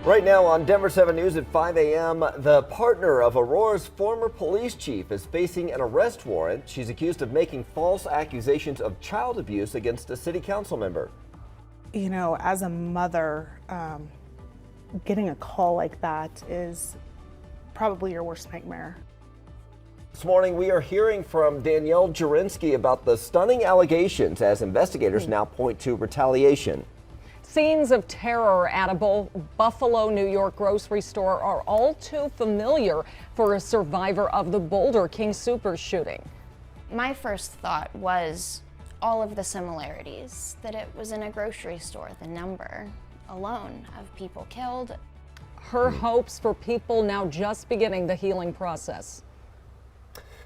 Right now on Denver 7 News at 5 a.m., the partner of Aurora's former police chief is facing an arrest warrant. She's accused of making false accusations of child abuse against a city council member. You know, as a mother, getting a call like that is probably your worst nightmare. This morning, we are hearing from Danielle Jurinsky about the stunning allegations as investigators now point to retaliation. Scenes of terror at a Buffalo, New York grocery store are all too familiar for a survivor of the Boulder King Soopers shooting. My first thought was all of the similarities, that it was in a grocery store, the number alone of people killed. Her hopes for people now just beginning the healing process.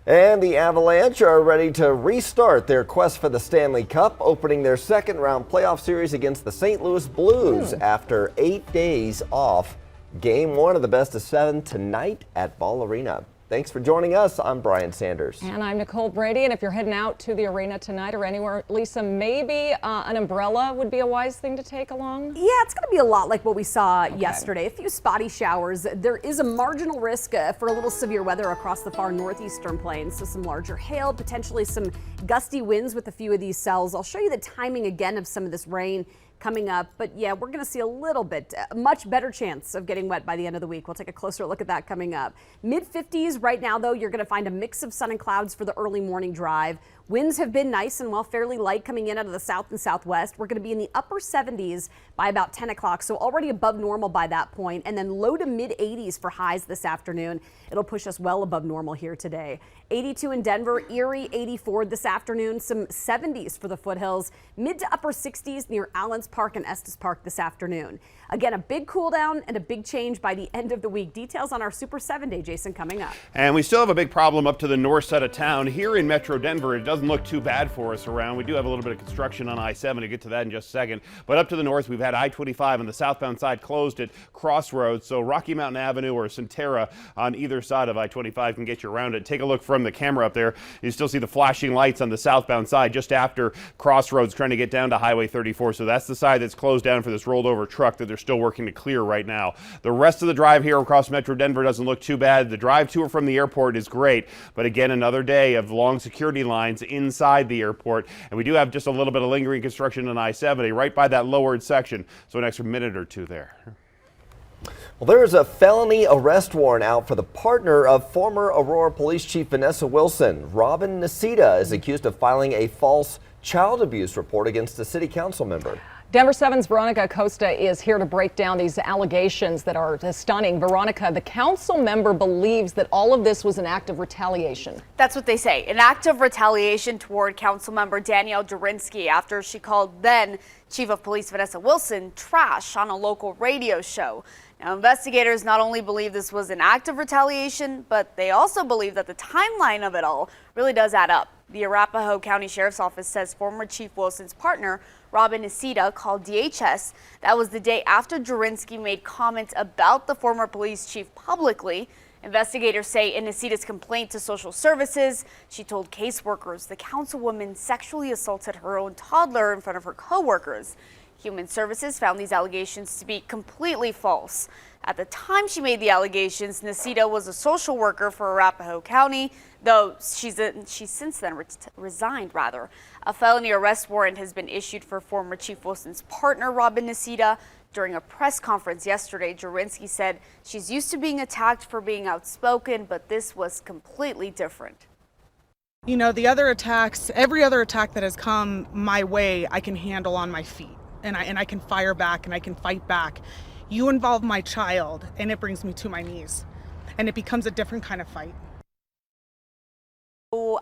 And the Avalanche are ready to restart their quest for the Stanley Cup, opening their second round playoff series against the St. Louis Blues after 8 days off. Game 1 of the best of 7 tonight at Ball Arena. Thanks for joining us. I'm Brian Sanders. And I'm Nicole Brady. And if you're heading out to the arena tonight or anywhere, Lisa, maybe an umbrella would be a wise thing to take along? Yeah, it's going to be a lot like what we saw yesterday. A few spotty showers. There is a marginal risk for a little severe weather across the far northeastern plains. So some larger hail, potentially some gusty winds with a few of these cells. I'll show you the timing again of some of this rain coming up. But yeah, we're going to see a little bit, much better chance of getting wet by the end of the week. We'll take a closer look at that coming up. Mid-50s right now, though, you're going to find a mix of sun and clouds for the early morning drive. Winds have been nice and fairly light coming in out of the south and southwest. We're going to be in the upper 70s by about 10 o'clock, so already above normal by that point, and then low to mid 80s for highs this afternoon. It'll push us well above normal here today. 82 in Denver, Erie 84 this afternoon, some 70s for the foothills, mid to upper 60s near Allens Park and Estes Park this afternoon. Again, a big cool down and a big change by the end of the week. Details on our Super 7 Day, Jason, coming up. And we still have a big problem up to the north side of town. Here in Metro Denver, it doesn't look too bad for us around. We do have a little bit of construction on I-7. We'll get to that in just a second. But up to the north, we've had I-25 on the southbound side closed at Crossroads. So Rocky Mountain Avenue or Centera on either side of I-25 can get you around it. Take a look from the camera up there. You still see the flashing lights on the southbound side just after Crossroads trying to get down to Highway 34. So that's the side that's closed down for this rolled over truck that they're still working to clear right now. The rest of the drive here across Metro Denver doesn't look too bad. The drive to or from the airport is great. But again, another day of long security lines inside the airport. And we do have just a little bit of lingering construction on I-70 right by that lowered section. So an extra minute or two there. Well, there is a felony arrest warrant out for the partner of former Aurora Police Chief Vanessa Wilson. Robin Nicita is accused of filing a false child abuse report against a city council member. Denver 7's Veronica Acosta is here to break down these allegations that are stunning. Veronica, the council member believes that all of this was an act of retaliation. That's what they say, an act of retaliation toward council member Danielle Jurinsky after she called then Chief of Police Vanessa Wilson trash on a local radio show. Now, investigators not only believe this was an act of retaliation, but they also believe that the timeline of it all really does add up. The Arapahoe County Sheriff's Office says former Chief Wilson's partner, Robin Nicita, called DHS. That was the day after Jurinsky made comments about the former police chief publicly. Investigators say in Nicita's complaint to social services, she told caseworkers the councilwoman sexually assaulted her own toddler in front of her coworkers. Human Services found these allegations to be completely false. At the time she made the allegations, Nicita was a social worker for Arapahoe County, though she's since then resigned. A felony arrest warrant has been issued for former Chief Wilson's partner, Robin Nicita. During a press conference yesterday, Jurinsky said she's used to being attacked for being outspoken, but this was completely different. You know, the other attacks, every other attack that has come my way, I can handle on my feet. And I can fire back and I can fight back. You involve my child and it brings me to my knees. And it becomes a different kind of fight.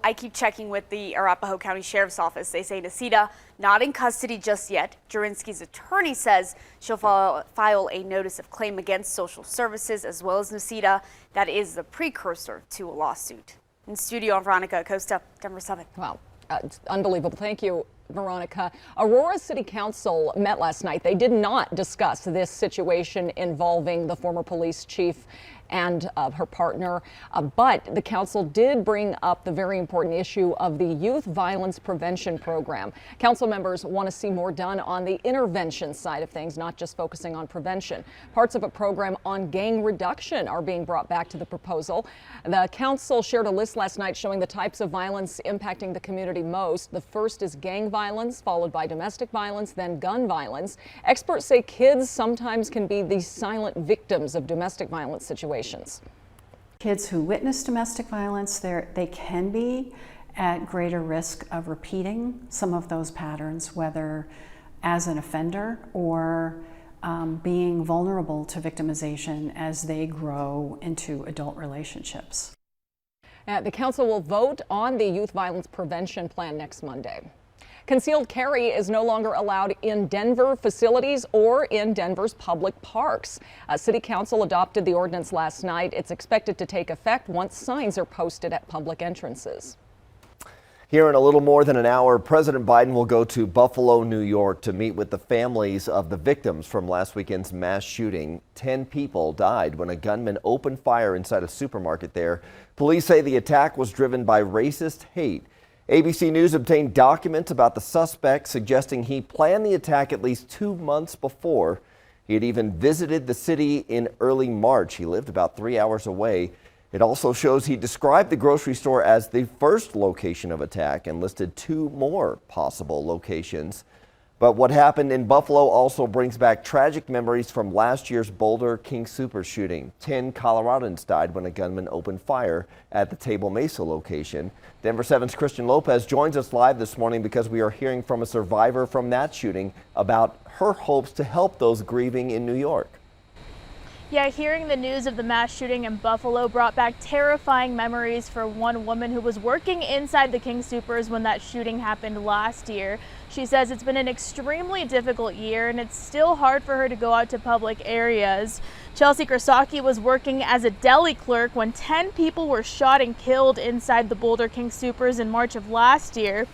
I keep checking with the Arapahoe County Sheriff's Office. They say Nicita not in custody just yet. Jurinsky's attorney says she'll file a notice of claim against social services as well as Nicita. That is the precursor to a lawsuit. In studio, I'm Veronica Acosta, Denver 7. Wow, it's unbelievable. Thank you, Veronica. Aurora City Council met last night. They did not discuss this situation involving the former police chief and her partner. But the council did bring up the very important issue of the Youth Violence Prevention Program. Council members want to see more done on the intervention side of things, not just focusing on prevention. Parts of a program on gang reduction are being brought back to the proposal. The council shared a list last night showing the types of violence impacting the community most. The first is gang violence, followed by domestic violence, then gun violence. Experts say kids sometimes can be the silent victims of domestic violence situations. Kids who witness domestic violence, they can be at greater risk of repeating some of those patterns, whether as an offender or being vulnerable to victimization as they grow into adult relationships. The council will vote on the Youth Violence Prevention Plan next Monday. Concealed carry is no longer allowed in Denver facilities or in Denver's public parks. City Council adopted the ordinance last night. It's expected to take effect once signs are posted at public entrances. Here in a little more than an hour, President Biden will go to Buffalo, New York to meet with the families of the victims from last weekend's mass shooting. 10 people died when a gunman opened fire inside a supermarket there. Police say the attack was driven by racist hate. ABC News obtained documents about the suspect suggesting he planned the attack at least 2 months before. He had even visited the city in early March. He lived about 3 hours away. It also shows he described the grocery store as the first location of attack and listed 2 more possible locations. But what happened in Buffalo also brings back tragic memories from last year's Boulder King Soopers shooting. 10 Coloradans died when a gunman opened fire at the Table Mesa location. Denver 7's Christian Lopez joins us live this morning because we are hearing from a survivor from that shooting about her hopes to help those grieving in New York. Yeah, hearing the news of the mass shooting in Buffalo brought back terrifying memories for one woman who was working inside the King Soopers when that shooting happened last year. She says it's been an extremely difficult year and it's still hard for her to go out to public areas. Chelsea Krasaki was working as a deli clerk when 10 people were shot and killed inside the Boulder King Soopers in March of last year.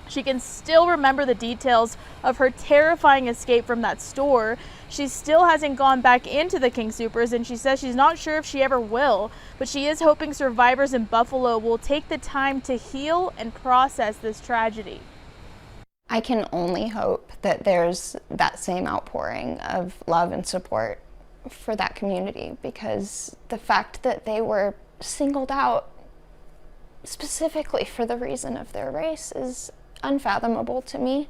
She can still remember the details of her terrifying escape from that store. She still hasn't gone back into the King Soopers, and she says she's not sure if she ever will, but she is hoping survivors in Buffalo will take the time to heal and process this tragedy. I can only hope that there's that same outpouring of love and support for that community, because the fact that they were singled out specifically for the reason of their race is unfathomable to me.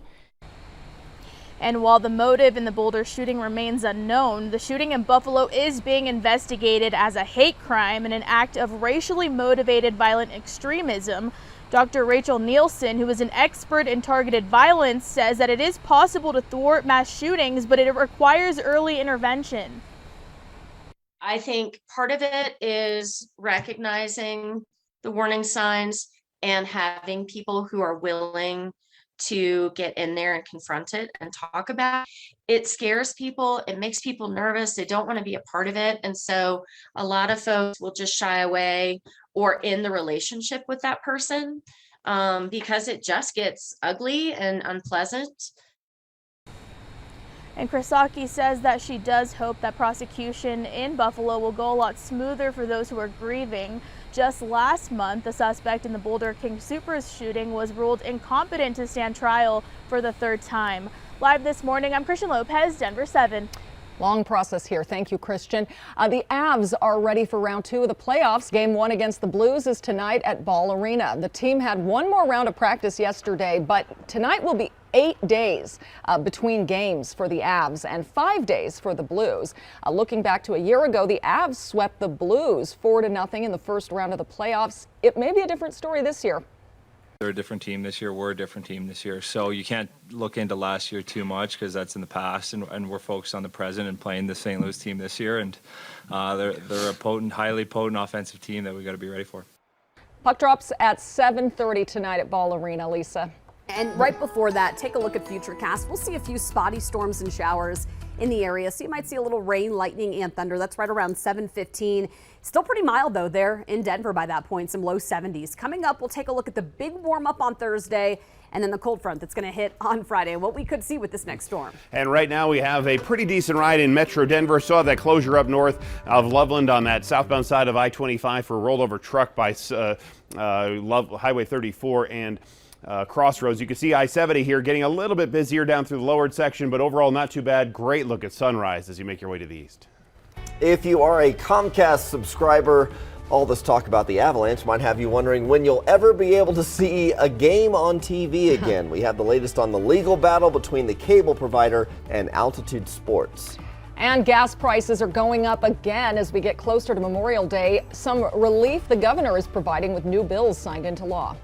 And while the motive in the Boulder shooting remains unknown, the shooting in Buffalo is being investigated as a hate crime and an act of racially motivated violent extremism. Dr. Rachel Nielsen, who is an expert in targeted violence, says that it is possible to thwart mass shootings, but it requires early intervention. I think part of it is recognizing the warning signs and having people who are willing to get in there and confront it and talk about it. It scares people. It makes people nervous. They don't want to be a part of it. And so a lot of folks will just shy away or end the relationship with that person because it just gets ugly and unpleasant. And Krasaki says that she does hope that prosecution in Buffalo will go a lot smoother for those who are grieving. Just last month, the suspect in the Boulder King Soopers shooting was ruled incompetent to stand trial for the 3rd time. Live this morning, I'm Christian Lopez, Denver 7. Long process here. Thank you, Christian. The Avs are ready for round 2 of the playoffs. Game 1 against the Blues is tonight at Ball Arena. The team had one more round of practice yesterday, but tonight will be 8 days between games for the Avs and 5 days for the Blues. Looking back to a year ago, the Avs swept the Blues 4-0 in the first round of the playoffs. It may be a different story this year. They're a different team this year. We're a different team this year. So you can't look into last year too much because that's in the past, and we're focused on the present and playing the St. Louis team this year. And they're a potent, highly potent offensive team that we got to be ready for. Puck drops at 7:30 tonight at Ball Arena, Lisa. And right before that, take a look at Futurecast. We'll see a few spotty storms and showers in the area. So you might see a little rain, lightning, and thunder. That's right around 7:15. Still pretty mild, though, there in Denver by that point, some low 70s. Coming up, we'll take a look at the big warm up on Thursday and then the cold front that's going to hit on Friday, and what we could see with this next storm. And right now we have a pretty decent ride in Metro Denver. Saw that closure up north of Loveland on that southbound side of I-25 for a rollover truck by Highway 34 and Crossroads. You can see I-70 here getting a little bit busier down through the lowered section, but overall not too bad. Great look at sunrise as you make your way to the east. If you are a Comcast subscriber, all this talk about the Avalanche might have you wondering when you'll ever be able to see a game on TV again. We have the latest on the legal battle between the cable provider and Altitude Sports. And gas prices are going up again as we get closer to Memorial Day. Some relief the governor is providing with new bills signed into law.